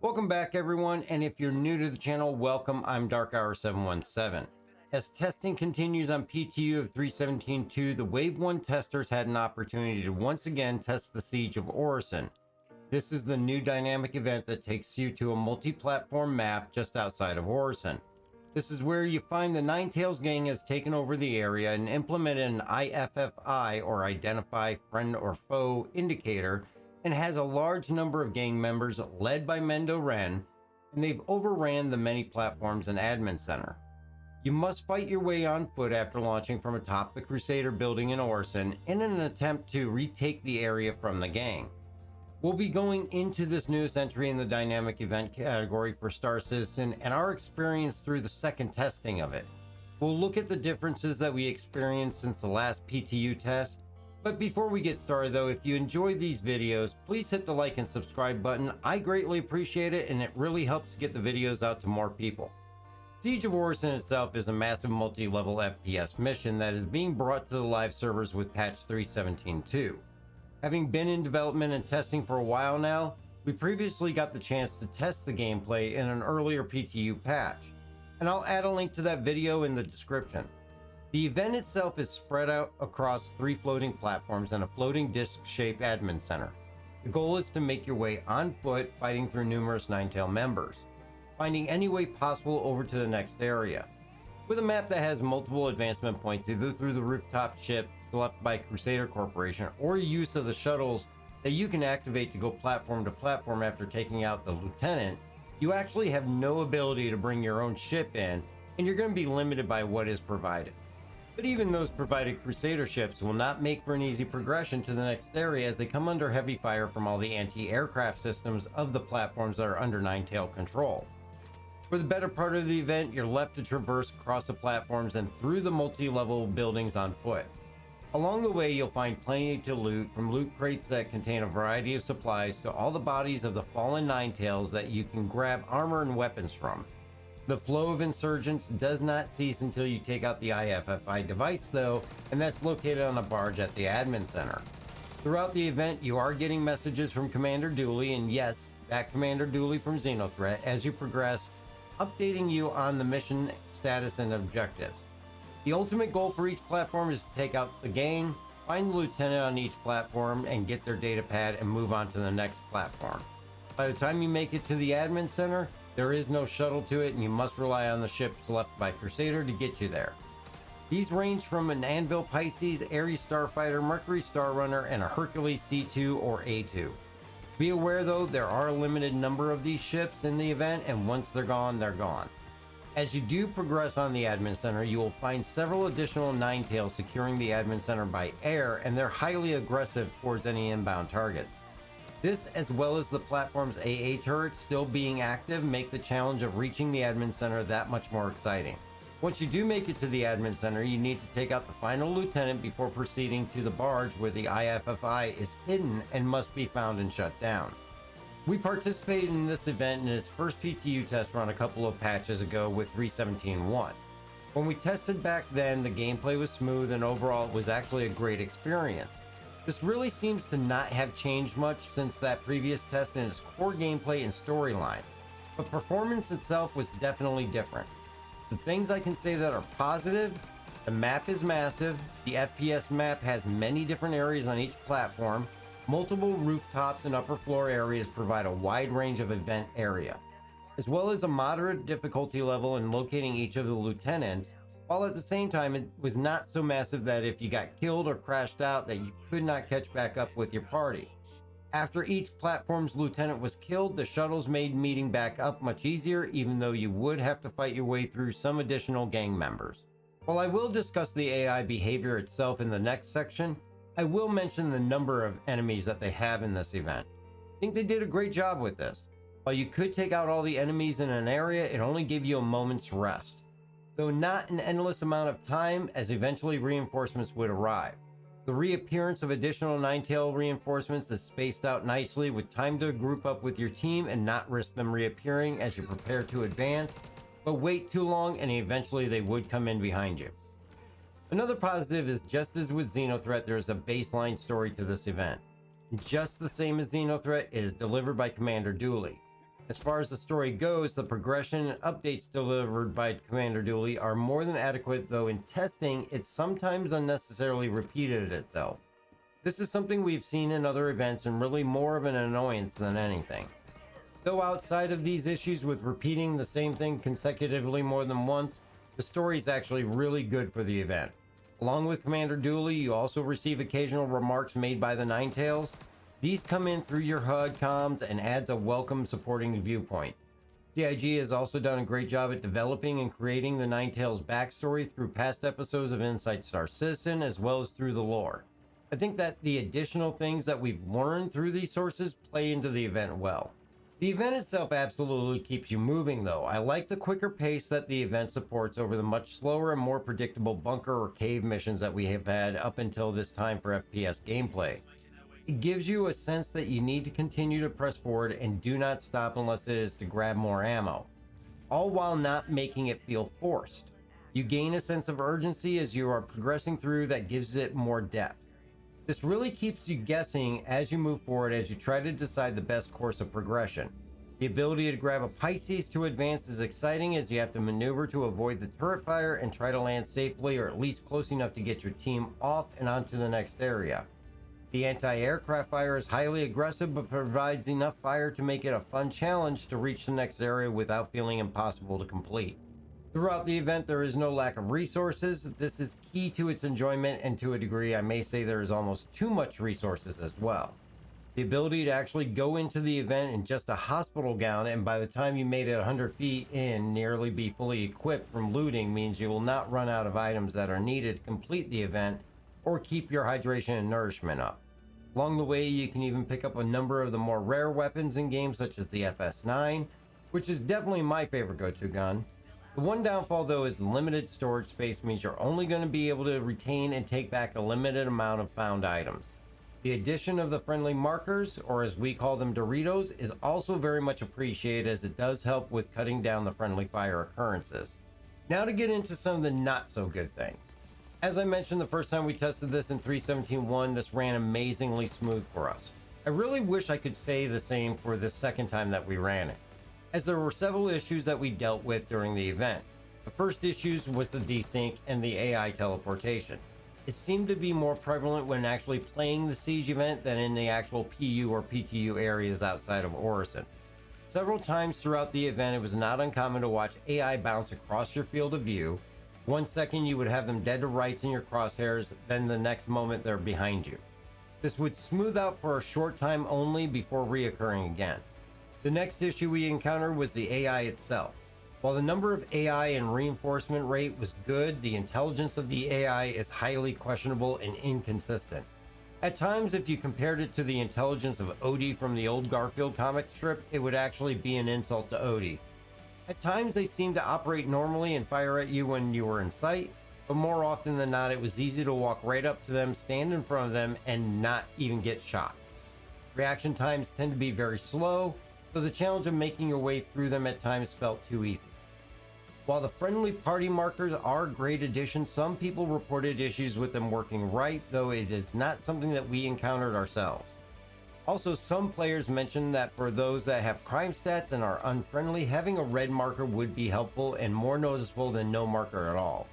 Welcome back everyone, and if you're new to the channel, welcome. I'm Dark717. As testing continues on PTU of 3.17.2, the Wave 1 testers had an opportunity to once again test the Seige of Orison. This is the new dynamic event that takes you to a multi-platform map just outside of Orison. This is where you find the Ninetales gang has taken over the area and implemented an IFFI, or Identify Friend or Foe indicator, and has a large number of gang members led by Mendo Ren, and they've overran the many platforms and admin center. You must fight your way on foot after launching from atop the Crusader building in Orison in an attempt to retake the area from the gang. We'll be going into this newest entry in the dynamic event category for Star Citizen and our experience through the second testing of it. We'll look at the differences that we experienced since the last PTU test. But before we get started though, if you enjoy these videos, please hit the like and subscribe button. I greatly appreciate it, and it really helps get the videos out to more people. Seige of Orison itself is a massive multi-level FPS mission that is being brought to the live servers with patch 3.17.2. Having been in development and testing for a while now, we previously got the chance to test the gameplay in an earlier PTU patch, and I'll add a link to that video in the description. The event itself is spread out across 3 floating platforms and a floating disc-shaped admin center. The goal is to make your way on foot, fighting through numerous Ninetale members, finding any way possible over to the next area. With a map that has multiple advancement points, either through the rooftop ships left by Crusader Corporation or use of the shuttles that you can activate to go platform to platform after taking out the lieutenant, you actually have no ability to bring your own ship in, and you're going to be limited by what is provided. But even those provided Crusader ships will not make for an easy progression to the next area, as they come under heavy fire from all the anti-aircraft systems of the platforms that are under Ninetale control. For the better part of the event, you're left to traverse across the platforms and through the multi-level buildings on foot. Along the way, you'll find plenty to loot, from loot crates that contain a variety of supplies to all the bodies of the fallen Ninetales that you can grab armor and weapons from. The flow of insurgents does not cease until you take out the IFFI device though, and that's located on a barge at the admin center. Throughout the event, you are getting messages from Commander Dooley, and yes, that Commander Dooley from Xenothreat, as you progress, updating you on the mission status and objectives. The ultimate goal for each platform is to take out the gang, find the lieutenant on each platform and get their data pad and move on to the next platform. By the time you make it to the admin center, there is no shuttle to it, and you must rely on the ships left by Crusader to get you there. These range from an Anvil Pisces, Ares Starfighter, Mercury Star Runner, and a Hercules C2 or A2. Be aware though, there are a limited number of these ships in the event, and once they're gone, they're gone. As you do progress on the admin center, you will find several additional Ninetales securing the admin center by air, and they're highly aggressive towards any inbound targets. This, as well as the platform's AA turrets still being active, make the challenge of reaching the admin center that much more exciting. Once you do make it to the admin center, you need to take out the final lieutenant before proceeding to the barge where the IFFI is hidden and must be found and shut down. We participated in this event in its first PTU test run a couple of patches ago with 3.17.1. When we tested back then, the gameplay was smooth and overall it was actually a great experience. This really seems to not have changed much since that previous test in its core gameplay and storyline, but performance itself was definitely different. The things I can say that are positive: the map is massive, the FPS map has many different areas on each platform, multiple rooftops and upper floor areas provide a wide range of event area, as well as a moderate difficulty level in locating each of the lieutenants, while at the same time it was not so massive that if you got killed or crashed out that you could not catch back up with your party. After each platform's lieutenant was killed, the shuttles made meeting back up much easier, even though you would have to fight your way through some additional gang members. While I will discuss the AI behavior itself in the next section, I will mention the number of enemies that they have in this event. I think they did a great job with this. While you could take out all the enemies in an area, it only gave you a moment's rest, though not an endless amount of time, as eventually reinforcements would arrive. The reappearance of additional Ninetale reinforcements is spaced out nicely, with time to group up with your team and not risk them reappearing as you prepare to advance, but wait too long and eventually they would come in behind you. Another positive is, just as with Xenothreat, there is a baseline story to this event. Just the same as Xenothreat, it is delivered by Commander Dooley. As far as the story goes, the progression and updates delivered by Commander Dooley are more than adequate, though in testing, it sometimes unnecessarily repeated itself. This is something we've seen in other events and really more of an annoyance than anything. Though outside of these issues with repeating the same thing consecutively more than once, the story is actually really good for the event. Along with Commander Dooley, you also receive occasional remarks made by the Ninetales. These come in through your HUD comms and adds a welcome supporting viewpoint. CIG has also done a great job at developing and creating the Ninetales backstory through past episodes of Inside Star Citizen as well as through the lore. I think that the additional things that we've learned through these sources play into the event well. The event itself absolutely keeps you moving though. I like the quicker pace that the event supports over the much slower and more predictable bunker or cave missions that we have had up until this time for FPS gameplay. It gives you a sense that you need to continue to press forward and do not stop unless it is to grab more ammo, all while not making it feel forced. You gain a sense of urgency as you are progressing through that gives it more depth. This really keeps you guessing as you move forward as you try to decide the best course of progression. The ability to grab a Pisces to advance is exciting as you have to maneuver to avoid the turret fire and try to land safely or at least close enough to get your team off and onto the next area. The anti-aircraft fire is highly aggressive but provides enough fire to make it a fun challenge to reach the next area without feeling impossible to complete. Throughout the event, there is no lack of resources. This is key to its enjoyment, and to a degree, I may say there is almost too much resources as well. The ability to actually go into the event in just a hospital gown, and by the time you made it 100 feet in, nearly be fully equipped from looting means you will not run out of items that are needed to complete the event or keep your hydration and nourishment up. Along the way, you can even pick up a number of the more rare weapons in games such as the FS9, which is definitely my favorite go-to gun. The one downfall though is the limited storage space means you're only going to be able to retain and take back a limited amount of found items. The addition of the friendly markers, or as we call them Doritos, is also very much appreciated as it does help with cutting down the friendly fire occurrences. Now to get into some of the not so good things. As I mentioned the first time we tested this in 3.17.1, this ran amazingly smooth for us. I really wish I could say the same for the second time that we ran it, as there were several issues that we dealt with during the event. The first issues was the desync and the AI teleportation. It seemed to be more prevalent when actually playing the Siege event than in the actual PU or PTU areas outside of Orison. Several times throughout the event, it was not uncommon to watch AI bounce across your field of view. 1 second you would have them dead to rights in your crosshairs, then the next moment they're behind you. This would smooth out for a short time only before reoccurring again. The next issue we encountered was the AI itself. While the number of AI and reinforcement rate was good, the intelligence of the AI is highly questionable and inconsistent. At times, if you compared it to the intelligence of Odie from the old Garfield comic strip, it would actually be an insult to Odie. At times, they seemed to operate normally and fire at you when you were in sight, but more often than not, it was easy to walk right up to them, stand in front of them, and not even get shot. Reaction times tend to be very slow, so the challenge of making your way through them at times felt too easy. While the friendly party markers are a great addition, some people reported issues with them working right, though it is not something that we encountered ourselves. Also, some players mentioned that for those that have crime stats and are unfriendly, having a red marker would be helpful and more noticeable than no marker at all.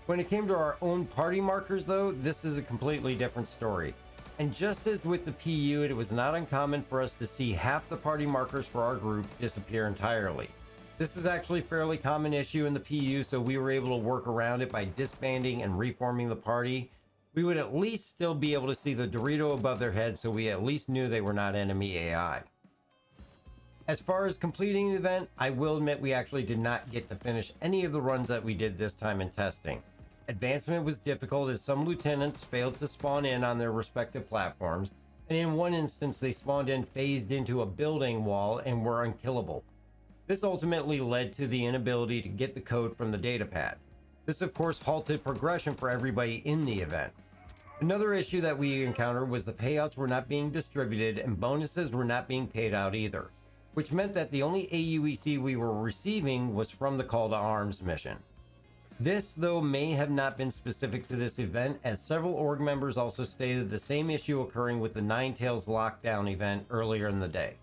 When it came to our own party markers though, this is a completely different story. And just as with the PU, it was not uncommon for us to see half the party markers for our group disappear entirely. This is actually a fairly common issue in the PU, so we were able to work around it by disbanding and reforming the party. We would at least still be able to see the Dorito above their head, so we at least knew they were not enemy AI. As far as completing the event, I will admit we actually did not get to finish any of the runs that we did this time in testing. Advancement was difficult as some lieutenants failed to spawn in on their respective platforms, and in one instance they spawned in phased into a building wall and were unkillable. This ultimately led to the inability to get the code from the datapad. This of course halted progression for everybody in the event. Another issue that we encountered was the payouts were not being distributed and bonuses were not being paid out either, which meant that the only AUEC we were receiving was from the Call to Arms mission. This, though, may have not been specific to this event, as several org members also stated the same issue occurring with the Ninetales lockdown event earlier in the day.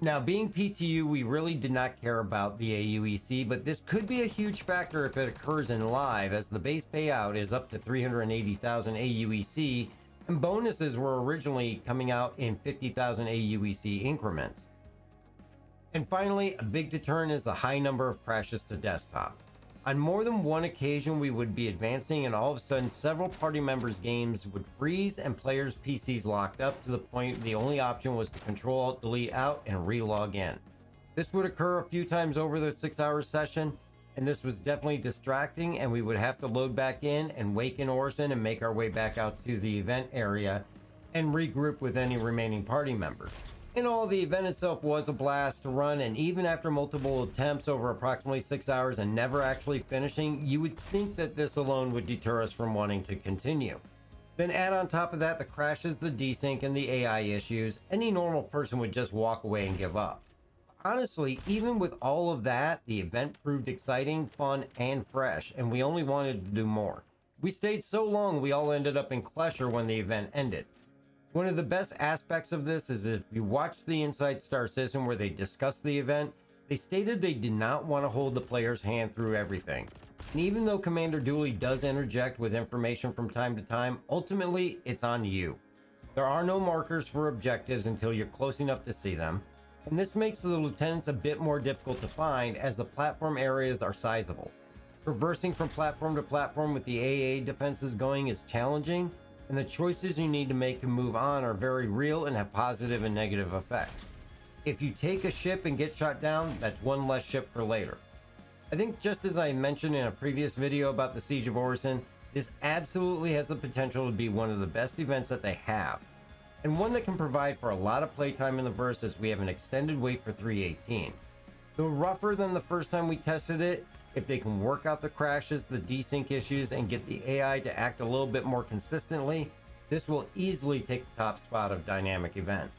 Now, being PTU, we really did not care about the AUEC, but this could be a huge factor if it occurs in live, as the base payout is up to 380,000 AUEC, and bonuses were originally coming out in 50,000 AUEC increments. And finally, a big deterrent is the high number of crashes to desktop. On more than one occasion, we would be advancing, and all of a sudden, several party members' games would freeze and players' PCs locked up to the point the only option was to Control-Alt-Delete out and re-log in. This would occur a few times over the 6-hour session, and this was definitely distracting, and we would have to load back in and wake in Orison and make our way back out to the event area and regroup with any remaining party members. In all, the event itself was a blast to run, and even after multiple attempts over approximately 6 hours and never actually finishing, you would think that this alone would deter us from wanting to continue. Then add on top of that the crashes, the desync, and the AI issues, any normal person would just walk away and give up. Honestly, even with all of that, the event proved exciting, fun, and fresh, and we only wanted to do more. We stayed so long we all ended up in Klesher when the event ended. One of the best aspects of this is if you watch the Inside Star Citizen where they discussed the event, they stated they did not want to hold the player's hand through everything. And even though Commander Dooley does interject with information from time to time, ultimately it's on you. There are no markers for objectives until you're close enough to see them, and this makes the lieutenants a bit more difficult to find as the platform areas are sizable. Traversing from platform to platform with the AA defenses going is challenging, and the choices you need to make to move on are very real and have positive and negative effects. If you take a ship and get shot down, that's one less ship for later. I think just as I mentioned in a previous video about the Seige of Orison, this absolutely has the potential to be one of the best events that they have, and one that can provide for a lot of playtime in the burst as we have an extended wait for 318. Though rougher than the first time we tested it, if they can work out the crashes, the desync issues, and get the AI to act a little bit more consistently, this will easily take the top spot of dynamic events.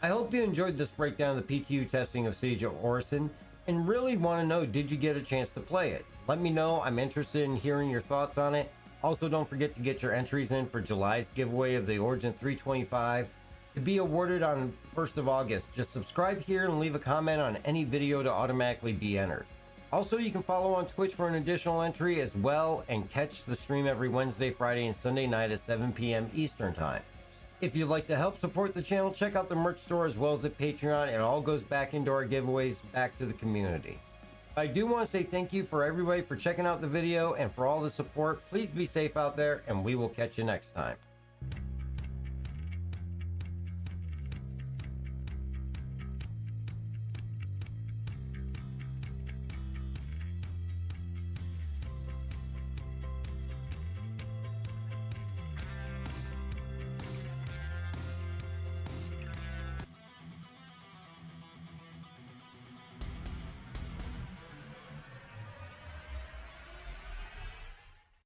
I hope you enjoyed this breakdown of the PTU testing of Seige of Orison, and really want to know, did you get a chance to play it? Let me know, I'm interested in hearing your thoughts on it. Also, don't forget to get your entries in for July's giveaway of the Origin 325 to be awarded on 1st of August. Just subscribe here and leave a comment on any video to automatically be entered. Also, you can follow on Twitch for an additional entry as well, and catch the stream every Wednesday, Friday, and Sunday night at 7 p.m. Eastern Time. If you'd like to help support the channel, check out the merch store as well as the Patreon. It all goes back into our giveaways, back to the community. I do want to say thank you for everybody for checking out the video and for all the support. Please be safe out there, and we will catch you next time.